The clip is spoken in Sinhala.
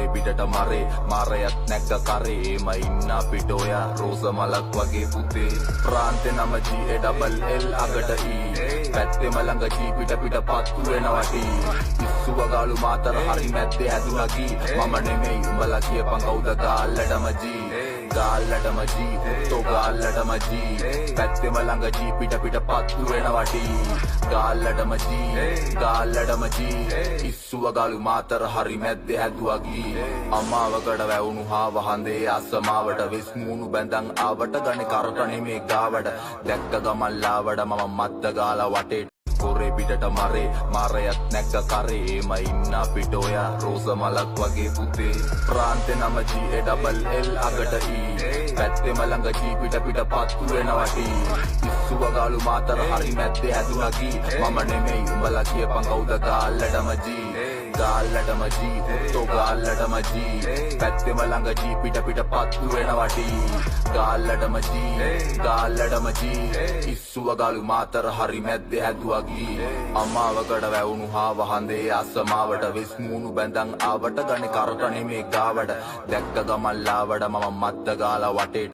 කොරේ පිටට මරේ මාරයත් නැග්ග කරේ එම ඉන්න අපිට ඔය රෝස මලක් වගේ පුතේ ප්‍රාන්තේ නම GALL අගට E පැත්තෙම ළඟ G පිට පිට පත්තු වෙනවටි ඉස්සුව ගාලු මාතර හරි මැද්දේ හැදුනා ගී මම නෙමෙයි උඹලා කියපන් කවුද ගාල්ලටම G ගාල්ලටම G උත්තෝ ගාල්ලටම G පැත්තෙම ළඟ G පිට පිට පත්තු වෙනවටි ගාල්ලටම G ඉස්සුව ගාලු මාතර හරි මැද්දේ හැදුවා ගී අමාවකට වැවුණු හා වහන්දේ අසමාවට වෙස් මූණු බැඳන් ආවට ගනේ කරට නෙමේ ගාවට දැක්ක ගමන් ලාවඩ මම මත්ත ගාලා වටේ කොරේ පිටට මරේ මාරයත් නැග්ග කරේ එම ඉන්න අපිට ඔය රෝස මලක් වගේ පුතේ ප්‍රාන්තේ නම GALL අගට E පැත්තෙම ළඟ G පිට පිට පත්තු වෙනවටි ඉස්සුව ගාලු මාතර හරි මැද්දේ හැදුනා ගී මම නෙමෙයි උඹලා කියපන් කවුද ගාල්ලටම G ගාල්ලටම G උත්තෝ ගාල්ලටම G පැත්තෙම ළඟ G පිට පිට පත්තු වෙනවටි ගාල්ලටම G ඉස්සුව ගාලු මාතර හරි මැද්දේ හැදුවා ගී අමාවකට වැවුණු හා වහන්දේ අසමාවට වෙස් මූණු බැඳන් ආවට ගනේ කරට නෙමේ ගාවට දැක්ක ගමන් ලාවඩ මම මත්ත ගාලා වටේ